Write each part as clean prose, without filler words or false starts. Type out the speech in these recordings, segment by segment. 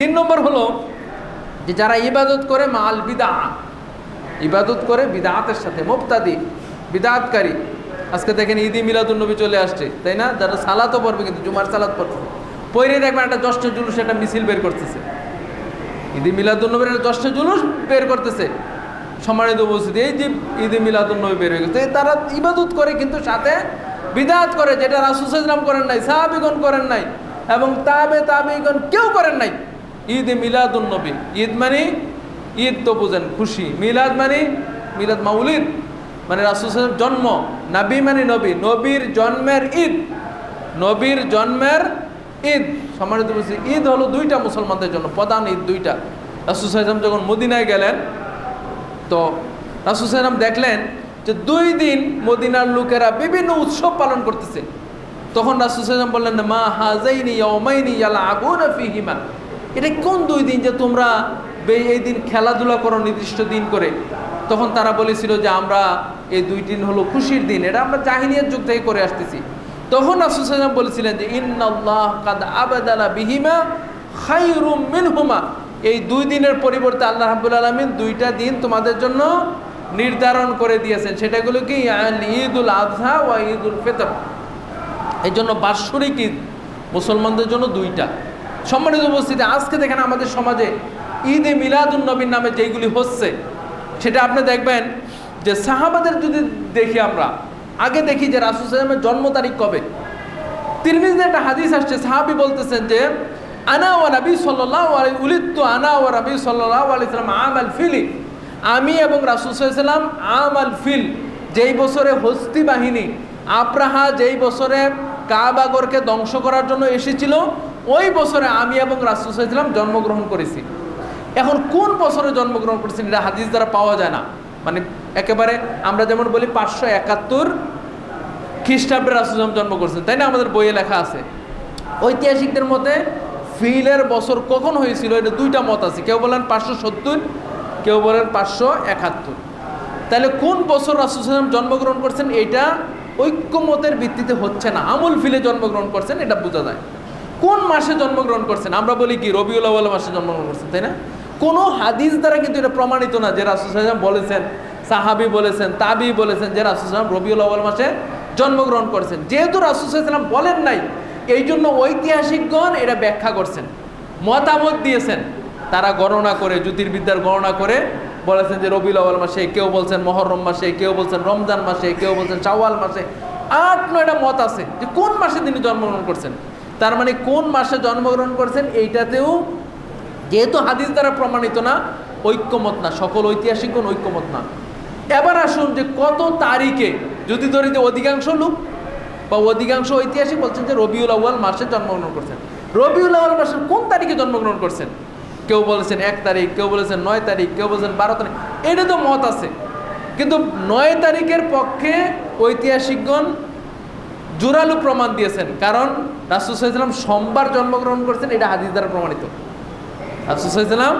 তিন নম্বর হলো যে যারা ইবাদত করে মাল বিদা, ইবাদত করে বিদাতের সাথে, মুবতাদি বিদাতকারী। আজকে দেখেন ঈদে মিলাদুন্নবী চলে আসছে, তাই না? যারা সালাতও পড়বে, কিন্তু জুমার সালাত পড়বে, পরে দেখবেন একটা জশ্ন জুলুস, একটা মিছিল বের করতেছে, ঈদে মিলাদুন্নবীর একটা জশ্ন জুলুস বের করতেছে। সম্মানিত উপস্থিতি, এই যে ঈদে মিলাদুন্নবী বের হয়ে গেছে, তারা ইবাদত করে কিন্তু সাথে বিদাত করে, যেটা রাসূল সাল্লাল্লাহু আলাইহি ওয়াসাল্লাম করেন নাই, সাহাবীগণ করেন নাই, এবং তাবেঈগণ কেউ করেন নাই। ঈদে মিলাদুন্নবী, ঈদ মানে ঈদ তো বুঝেন খুশি, মিলাদ মানে মিলাদ মাউলিদ মানে রাসূল সাল্লাল্লাহু আলাইহি ওয়াসাল্লাম জন্ম, নবী মানে নবী, নবীর জন্মের ঈদ, নবীর জন্মের ঈদ। সম্মানিত উপস্থিতি, ঈদ হলো দুইটা মুসলমানদের জন্য প্রধান ঈদ, দুইটা। রাসূল সাল্লাল্লাহু আলাইহি ওয়াসাল্লাম যখন মদিনায় গেলেন, তো রাসূল সাল্লাল্লাহু আলাইহি ওয়াসাল্লাম দেখলেন যে 2 দিন মদিনার লোকেরা বিভিন্ন উৎসব পালন করতেছে। তখন রাসূল সাল্লাল্লাহু আলাইহি ওয়াসাল্লাম বললেন, মা হাযাইনি ইয়াওমাইনি ইয়ালআবুনা ফীহিমা, এটা কোন 2 দিন যে তোমরা এই দিন খেলাধুলা করো নির্দিষ্ট দিন করে? তখন তারা বলেছিল যে আমরা এই 2 দিন হলো খুশির দিন, এটা আমরা জাহিলিয়াত যুগ থেকে করে আসতেছি। তখন রাসূল সাল্লাল্লাহু আলাইহি ওয়াসাল্লাম বলেছিলেন যে ইন্নাল্লাহ কাদ আবাদালা বিহিমা খায়রুম মিনহুমা, এই 2 দিনের পরিবর্তে আল্লাহ রাব্বুল আলামিন 2টা দিন তোমাদের জন্য নির্ধারণ করে দিয়েছেন। সেটাগুলো কি? ঈদুল আযহা ওয়া ঈদুল ফিতর। এই জন্য বাৎসরিক ঈদ মুসলমানদের জন্য 2টা। সম্মানিত উপস্থিতি, আজকে দেখেন আমাদের সমাজে ঈদে মিলাদুন্নবীর নামে যেইগুলি হচ্ছে, সেটা আপনি দেখবেন যে সাহাবাদের যদি দেখি, আমরা আগে দেখি যে রাসূল সাল্লাল্লাহু আলাইহি ওয়াসাল্লামের জন্ম তারিখ কবে। তিরমিজিতে একটা হাদিস আসছে, সাহাবী বলতেছেন যে আনা ওয়া নবী সাল্লাল্লাহু আলাইহি উলিদতু আনা ওয়া নবী সাল্লাল্লাহু আলাইহি ওয়াসাল্লাম আমাল ফিলি, আমি এবং রাসূল সাল্লাল্লাহু আলাইহি ওয়াসাল্লাম আমাল ফিল, যেই বছরে হস্তি বাহিনী আব্রাহা যেই বছরে কাবাগরকে ধ্বংস করার জন্য এসেছিল, ওই বছরে আমি এবং রাসূল সাল্লাল্লাহু আলাইহি ওয়াসাল্লাম জন্মগ্রহণ করেছি। এখন কোন বছরে জন্মগ্রহণ করেছেন এটা হাদিস দ্বারা পাওয়া যায় না, মানে একেবারে আমরা যেমন বলি 571 খ্রিস্টাব্দে রাসূল সাল্লাল্লাহু আলাইহি ওয়াসাল্লাম জন্ম করেছেন, তাই না? আমাদের বইয়ে লেখা আছে। ঐতিহাসিকদের মতে ফিলের বছর কখন হয়েছিল এটা 2টা মত আছে, কেউ বলেন 570, কেউ বলেন 571। তাহলে কোন বছর রাসূল সাল্লাল্লাহু আলাইহি ওয়াসাল্লাম জন্মগ্রহণ করছেন এটা ঐক্যমতের ভিত্তিতে হচ্ছে না। আমুল ফিলে জন্মগ্রহণ করছেন এটা বোঝা যায়। কোন মাসে জন্মগ্রহণ করছেন? আমরা বলি কি রবিউল আউয়াল মাসে জন্মগ্রহণ করছেন, তাই না? কোনো হাদিস দ্বারা কিন্তু এটা প্রমাণিত না যে রাসূল সাল্লাল্লাহু আলাইহি ওয়াসাল্লাম বলেছেন, সাহাবী বলেছেন, তাবি বলেছেন যে রাসূল সাল্লাল্লাহু আলাইহি ওয়াসাল্লাম রবিউল আউয়াল মাসে জন্মগ্রহণ করেছেন। যেহেতু রাসূল সাল্লাল্লাহু আলাইহি ওয়াসাল্লাম বলেন নাই, এই জন্য ঐতিহাসিকগণ এটা ব্যাখ্যা করছেন, মতামত দিয়েছেন। তারা গণনা করে, জ্যোতির্বিদ্যার গণনা করে বলেছেন যে রবিউল আউয়াল মাসে, কেউ বলছেন মুহররম মাসে, কেউ বলছেন রমজান মাসে, কেউ বলছেন শাওয়াল মাসে। 8-9টা মত আছে যে কোন মাসে তিনি জন্মগ্রহণ করছেন। তার মানে কোন মাসে জন্মগ্রহণ করছেন এইটাতেও যেহেতু হাদিস দ্বারা প্রমাণিত না, ঐক্যমত না, সকল ঐতিহাসিকগণ ঐক্যমত না। এবার আসুন যে কত তারিখে, যদি ধরি যে অধিকাংশ লোক বা অধিকাংশ ঐতিহাসিক বলছেন যে রবিউল আউয়াল মাসে জন্মগ্রহণ করছেন। রবিউল আউয়াল মাসের কোন তারিখে জন্মগ্রহণ করছেন? কেউ বলেছেন 1 তারিখ, কেউ বলেছেন 9 তারিখ, কেউ বলেছেন 12 তারিখ, এটা তো মত আছে। কিন্তু 9 তারিখের পক্ষে ঐতিহাসিকগণ জোরালো প্রমাণ দিয়েছেন, কারণ রাসূল সাল্লাল্লাহু আলাইহি ওয়াসাল্লাম সোমবার জন্মগ্রহণ করছেন, এটা হাদিস দ্বারা প্রমাণিত। রাসূল সাল্লাল্লাহু আলাইহি ওয়াসাল্লাম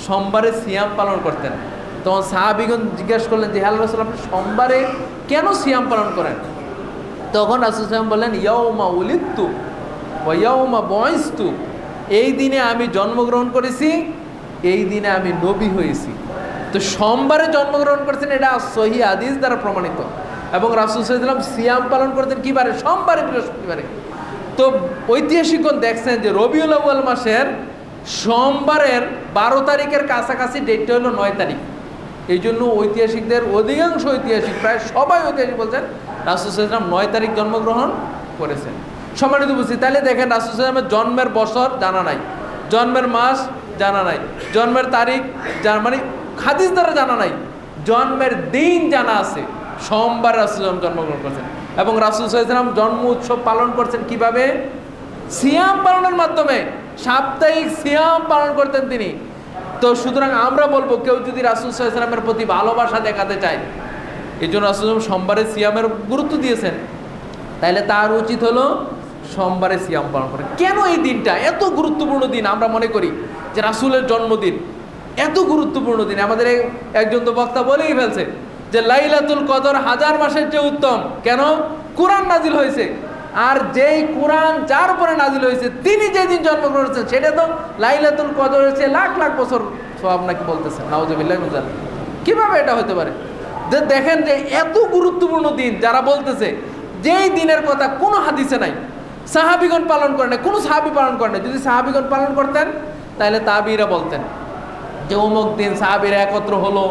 সোমবারে সিয়াম পালন করতেন। তখন সাহাবীগণ জিজ্ঞাসা করলেন যে হে আল্লাহর রাসূল, আপনি সোমবারে কেন সিয়াম পালন করেন? তখন রাসূল সাল্লাল্লাহু আলাইহি ওয়াসাল্লাম বললেন ইয়াউমা উলিদতু ওয়া ইয়াউমা বুইসতু, এই দিনে আমি জন্মগ্রহণ করেছি, এই দিনে আমি নবী হয়েছি। তো সোমবারে জন্মগ্রহণ করেছেন, এটা সহিহ হাদিস দ্বারা প্রমাণিত। এবং রাসূল সাল্লাল্লাহু আলাইহি ওয়াসাল্লাম সিয়াম পালন করতেন কি বারে? সোমবারে, বৃহস্পতিবারে। তো ঐতিহাসিকগণ দেখছেন যে রবিউল আউয়াল মাসের সোমবারের 12 তারিখের কাছাকাছি ডেটটা হলো 9 তারিখ। এই জন্য ঐতিহাসিকদের অধিকাংশ ঐতিহাসিক, প্রায় সবাই ঐতিহাসিক বলছেন রাসূল সাল্লাল্লাহু আলাইহি ওয়াসাল্লাম 9 তারিখ জন্মগ্রহণ করেছেন। সম্মানিত উপস্থিতি, তাহলে দেখেন রাসূল সাল্লাল্লাহু আলাইহি ওয়াসাল্লামের জন্মের বছর জানা নাই, জন্মের মাস জানা নাই, জন্মের তারিখ মানে হাদিস দ্বারা জানা নাই, জন্মের দিন জানা আছে। সোমবার রাসূল সাল্লাল্লাহু আলাইহি ওয়াসাল্লাম জন্মগ্রহণ করেছেন এবং রাসূল সাল্লাল্লাহু আলাইহি ওয়াসাল্লাম জন্ম উৎসব পালন করছেন কিভাবে? সিয়াম পালনের মাধ্যমে, সাপ্তাহিক সিয়াম পালন করতেন তিনি। তো সুতরাং আমরা বলবো, কেউ যদি রাসূল সাল্লাল্লাহু আলাইহি ওয়াসাল্লামের প্রতি ভালোবাসা দেখাতে চায়, এই জন্য রাসূল সাল্লাল্লাহু আলাইহি ওয়াসাল্লাম সোমবারে সিয়ামের গুরুত্ব দিয়েছেন, তাহলে তার উচিত হলো সোমবারে সিয়াম পালন করা। কেন এই দিনটা এত গুরুত্বপূর্ণ দিন? আমরা মনে করি যে রাসূলের জন্মদিন এত গুরুত্বপূর্ণ দিন। আমাদের একজন তো বক্তা বলেই ফেলছে যে লাইলাতুল কদর 1000 মাসের চেয়ে উত্তম। কেন? কোরআন নাজিল হয়েছে। আর যেই কোরআন যার উপরে নাজিল হয়েছে তিনি যেদিন জন্মগ্রহণ করেছেন সেটা তো লাইলাতুল কদর হয়েছে লাখ লাখ বছর সওয়াব নাকি বলতেছেন, নাউজুবিল্লাহ মিন যালিক। কিভাবে এটা হতে পারে? যে দেখেন যে এত গুরুত্বপূর্ণ দিন যারা বলতেছে, যেই দিনের কথা কোনো হাদিসে নাই, সাহাবীগণ পালন করেন না, কোনো সাহাবী পালন করেন না। যদি সাহাবীগণ পালন করতেন তাহলে তাবিরা বলতেন যে অমুক দিন সাহাবীরা একত্র হলো,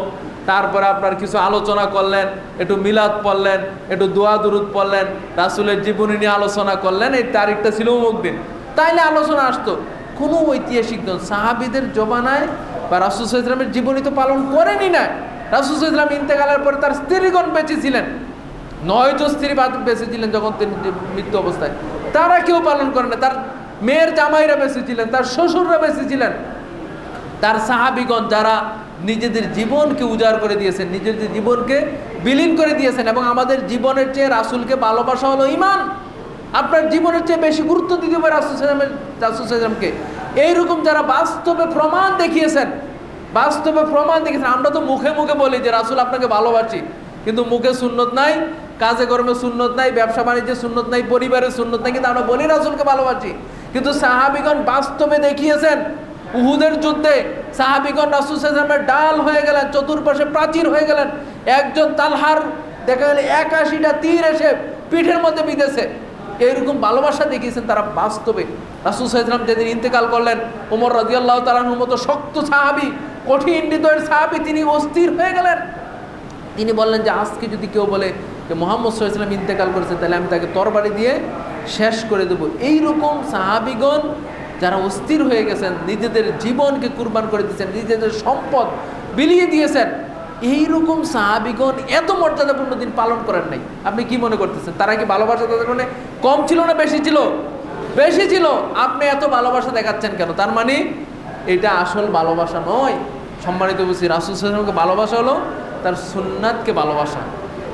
তারপরে আপনার কিছু আলোচনা করলেন, একটু মিলাদ পড়লেন, একটু দোয়া দুরুদ পড়লেন, রাসূলের জীবনী নিয়ে আলোচনা করলেন, এই তারিখটা ছিল অমুক দিন, তাইলে আলোচনা আসতো। কোনো ঐতিহাসিক দিন সাহাবীদের জমানায় বা রাসূল সাল্লাল্লাহু আলাইহি ওয়াসাল্লামের জীবনী তো পালন করেনি না। রাসূল সাল্লাল্লাহু আলাইহি ওয়াসাল্লাম ইন্তেকালের পরে তার স্ত্রীগণ বেঁচে ছিলেন, 9 জন স্ত্রী বেঁচে ছিলেন যখন তিনি মৃত্যু অবস্থায়, তারা কেউ পালন করে না। তার মেয়ের জামাইরা বেঁচে ছিলেন, তার শ্বশুররা বেঁচে ছিলেন, তার সাহাবীগণ যারা নিজেদের জীবনকে উজাড় করে দিয়েছেন, নিজেদের জীবনকে বিলীন করে দিয়েছেন। এবং আমাদের জীবনের চেয়ে রাসূলকে ভালোবাসা হলো ঈমান। আপনার জীবনের চেয়ে বেশি গুরুত্ব দিতে হবে রাসূল সাল্লাল্লাহু আলাইহি ওয়াসাল্লামকে। এইরকম যারা বাস্তবে প্রমাণ দেখিয়েছেন, আমরা তো মুখে মুখে বলি যে রাসূল আপনাকে ভালোবাসি, কিন্তু মুখে সুন্নত নাই, কাজে কর্মে সুন্নত নাই, ব্যবসা বাণিজ্যে সুন্নত নাই, পরিবারের সুন্নত নাই, কিন্তু আমরা বলি রাসূলকে ভালোবাসি। কিন্তু সাহাবীগণ বাস্তবে দেখিয়েছেন, উহুদের যুদ্ধে সাহাবীগণ রাসূল সাল্লাল্লাহু আলাইহি ওয়াসাল্লামের ডাল হয়ে গেলেন, চতুর্পাশে প্রাচীর হয়ে গেলেন। একজন তালহার দেখা গেল 81টা তীর এসে পিঠের মধ্যে বিঁধেছে। এইরকম ভালোবাসা দেখিয়েছেন তারা বাস্তবে। রাসূল সাল্লাল্লাহু আলাইহি ওয়াসাল্লাম যেদিন ইন্তেকাল করলেন, ওমর রাদিয়াল্লাহু তাআলা আনহুর মতো শক্ত সাহাবী, কঠিন হৃদয়ের সাহাবী, তিনি অস্থির হয়ে গেলেন। তিনি বললেন যে আজকে যদি কেউ বলে যে মুহাম্মদ সাল্লাল্লাহু আলাইহি ওয়াসাল্লাম ইন্তেকাল করেছেন, তাহলে আমি তাকে তরবারি দিয়ে শেষ করে দেব। এইরকম সাহাবীগণ যারা অস্থির হয়ে গেছেন, নিজেদের জীবনকে কুরবান করে দিয়েছেন, নিজেদের সম্পদ বিলিয়ে দিয়েছেন, এইরকম সাহাবীগণ এত মর্যাদাপূর্ণ দিন পালন করেন নাই। আপনি কি মনে করতেছেন তারা কি ভালোবাসা তাদের মনে কম ছিল না বেশি ছিল? বেশি ছিল। আপনি এত ভালোবাসা দেখাচ্ছেন কেন? তার মানে এটা আসল ভালোবাসা নয়। সম্মানিত বুঝি, রাসূল সাল্লাল্লাহু আলাইহি ওয়াসাল্লামকে ভালোবাসা হলো তার সুন্নাতকে ভালোবাসা,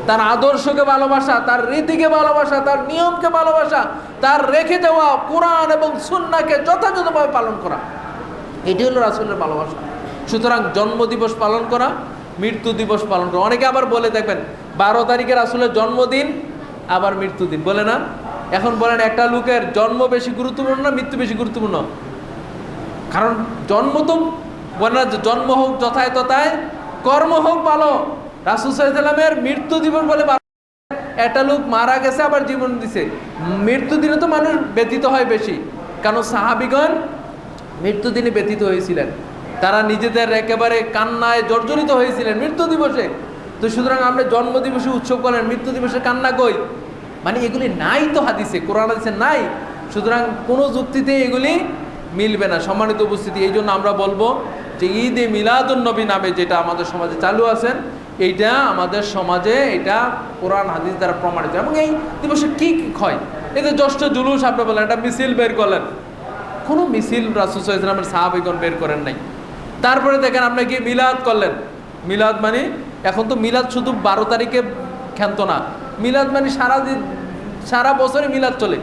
তার আদর্শকে ভালোবাসা, তার রীতিকে ভালোবাসা, তার নিয়মকে ভালোবাসা, তার রেখে দেওয়া কোরআন এবং সুন্নাহকে যথাযথভাবে পালন করা, এটি হলো রাসূলের ভালোবাসা। সুতরাং জন্মদিবস পালন করা, মৃত্যু দিবস পালন করা। অনেকে আবার বলে দেখবেন 12 তারিখে রাসূলের জন্মদিন আবার মৃত্যুদিন, বলে না? এখন বলেন একটা লোকের জন্ম বেশি গুরুত্বপূর্ণ না মৃত্যু বেশি গুরুত্বপূর্ণ? কারণ জন্ম তো বলে না, জন্ম হোক যথায় তথায়, কর্ম হোক ভালো। রাসূল সাল্লাল্লাহু আলাইহি ওয়াসাল্লামের মৃত্যু দিবস বলে একটা লোক মারা গেছে আবার জীবন দিছে, মৃত্যু দিনে তো মানুষ ব্যতীত হয় বেশি, কারণ সাহাবীগণ মৃত্যু দিনে ব্যতীত হয়েছিলেন, তারা নিজেদের একেবারে কান্নায় জর্জরিত হয়েছিলেন মৃত্যু দিবসে। তো সুতরাং আমরা জন্ম দিবসে উৎসব করেন, মৃত্যু দিবসে কান্না কই? মানে এগুলি নাই তো হাদিসে, কোরআন হাদিসে নাই। সুতরাং কোনো যুক্তিতে এগুলি মিলবে না। সম্মানিত উপস্থিতি, এই জন্য আমরা বলবো যে ঈদে মিলাদুন নবী নামে যেটা আমাদের সমাজে চালু আছেন, এইটা আমাদের সমাজে এটা কোরআন হাদিস দ্বারা প্রমাণিত। এবং এই দিবসে কী কী হয়, এই যে জ্যৈষ্ঠ জুলুস আপনি বলেন, একটা মিছিল বের করলেন, কোনো মিছিল রাসূল সাল্লাল্লাহু আলাইহি ওয়াসাল্লামের সাহাবীগণ বের করেন নাই। তারপরে দেখেন আপনি কি মিলাদ করলেন, মিলাদ মানে এখন তো মিলাদ শুধু 12 তারিখে ক্ষান্ত না, মিলাদ মানে সারা বছরে মিলাদ চলে।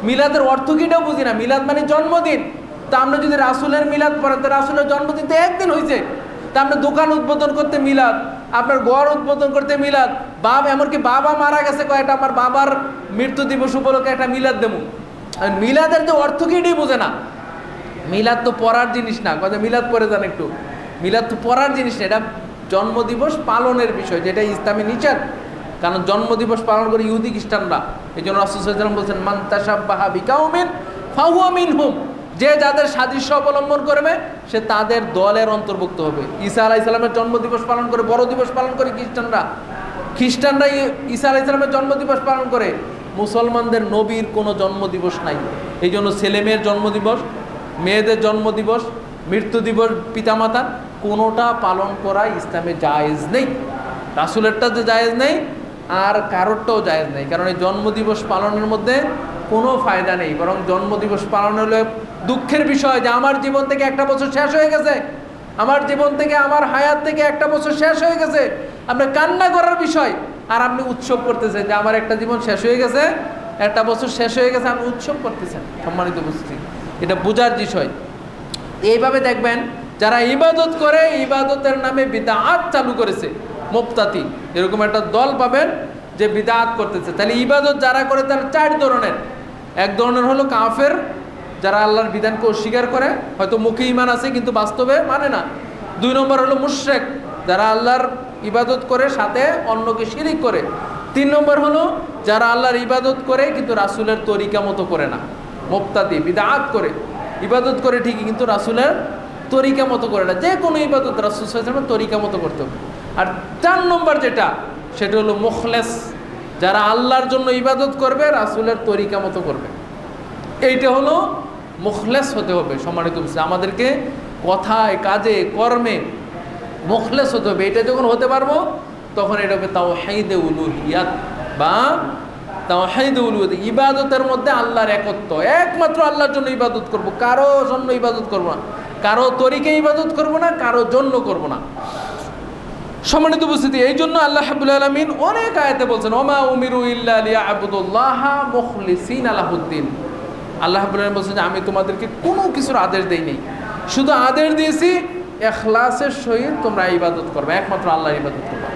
মিলাদের অর্থ কিটাও বুঝি না। মিলাদ মানে জন্মদিন। তা আমরা যদি রাসূলের মিলাদ পড়েন, তো রাসূলের জন্মদিন তো একদিন হয়েছে। তা আমরা দোকান উদ্বোধন করতে মিলাদ, আপনার ঘর উদ্বোধন করতে মিলাদ, এমনকি বাবা মারা গেছে কয়েকটা, আমার বাবার মৃত্যু দিবস উপলক্ষে একটা মিলাদ দেবো। মিলাদের যে অর্থ কি এটাই বোঝে না। মিলাদ তো পড়ার জিনিস না, কথা মিলাদ পড়ে যান একটু, মিলাদ তো পড়ার জিনিস না, এটা জন্মদিবস পালনের বিষয়, যেটা ইসলামে নিষেধ। কারণ জন্মদিবস পালন করে ইহুদি খ্রিস্টানরা। এই জন্য রাসূল সাল্লাল্লাহু আলাইহি ওয়াসাল্লাম বলছেন, মান তাশাব্বাহা বিকাউমিন ফাহুয়া মিনহুম, যে যাদের সাদৃশ্য অবলম্বন করবে সে তাদের দলের অন্তর্ভুক্ত হবে। ঈসা আলাইহিস সালামের জন্মদিবস পালন করে, বড় দিবস পালন করে খ্রিস্টানরা ঈসা আলাইহিস সালামের জন্মদিবস পালন করে। মুসলমানদের নবীর কোনো জন্মদিবস নাই। এই জন্য ছেলেমেয়ের জন্মদিবস, মেয়েদের জন্মদিবস, মৃত্যু দিবস, পিতামাতার কোনোটা পালন করা ইসলামে জায়েজ নেই। রাসূলেরটা যে জায়েজ নেই, আর কারোরটাও জায়েজ নেই। কারণ এই জন্মদিবস পালনের মধ্যে কোনো ফায়দা নেই, বরং জন্মদিবস পালন হলে দুঃখের বিষয় যে আমার জীবন থেকে একটা বছর শেষ হয়ে গেছে, আমার জীবন থেকে, আমার হায়াত থেকে একটা বছর শেষ হয়ে গেছে। আপনি কান্না করার বিষয়, আর আপনি উৎসব করতেছেন যে আমার একটা জীবন শেষ হয়ে গেছে, একটা বছর শেষ হয়ে গেছে, আপনি উৎসব করতেছেন। সম্মানিত উপস্থিতি, এটা বোঝার বিষয়। এইভাবে দেখবেন যারা ইবাদত করে, ইবাদতের নামে বিদআত চালু করেছে, মুবতাদি, এরকম একটা দল পাবেন যে বিদআত করতেছে। তাহলে ইবাদত যারা করে তারা 4 ধরনের। এক ধরনের হলো কাফের, যারা আল্লাহর বিধানকে অস্বীকার করে, হয়তো মুখে ঈমান আছে কিন্তু বাস্তবে মানে না। 2 নম্বর হলো মুশরিক, যারা আল্লাহর ইবাদত করে সাথে অন্যকে শিরিক করে। 3 নম্বর হলো যারা আল্লাহর ইবাদত করে কিন্তু রাসূলের তরিকা মতো করে না, মুবতাদি, বিদআত করে। ইবাদত করে ঠিকই কিন্তু রাসূলের তরিকা মতো করে না। যে কোনো ইবাদত রাসূল সাল্লাল্লাহু আলাইহি ওয়াসাল্লামের তরিকা মতো করতে হবে। আর 4 নম্বর যেটা, সেটা হলো মুখলেস, যারা আল্লাহর জন্য ইবাদত করবে, রাসূলের তরিকা মতো করবে। এইটা হলো মুখলেস হতে হবে। সম্মানিত মুসলিম, আমাদেরকে কথায়, কাজে, কর্মে মুখলেস হতে হবে। এটা যখন হতে পারবো তখন এটা হবে তাওহীদে উলুহিয়াত বা তাওহীদে উলুহিয়াত। ইবাদতের মধ্যে আল্লাহর একত্ব, একমাত্র আল্লাহর জন্য ইবাদত করব, কারো জন্য ইবাদত করব না, কারো তরিকে ইবাদত করব না, কারো জন্য করব না। সম্মানিত উপস্থিতি, এই জন্য আল্লাহ রাব্বুল আলামিন অনেক আয়াতে বলছেন, ওমা উমিরু ইল্লা লিয়াবুদুল্লাহা মুখলিসিনা লাহুদ্দিন। আল্লাহ রাব্বুল আলামিন বলছেন যে আমি তোমাদেরকে কোনো কিছুর আদেশ দেই নাই, শুধু আদেশ দিয়েছি ইখলাসের সহিত তোমরা ইবাদত করবে, একমাত্র আল্লাহর ইবাদত করবে।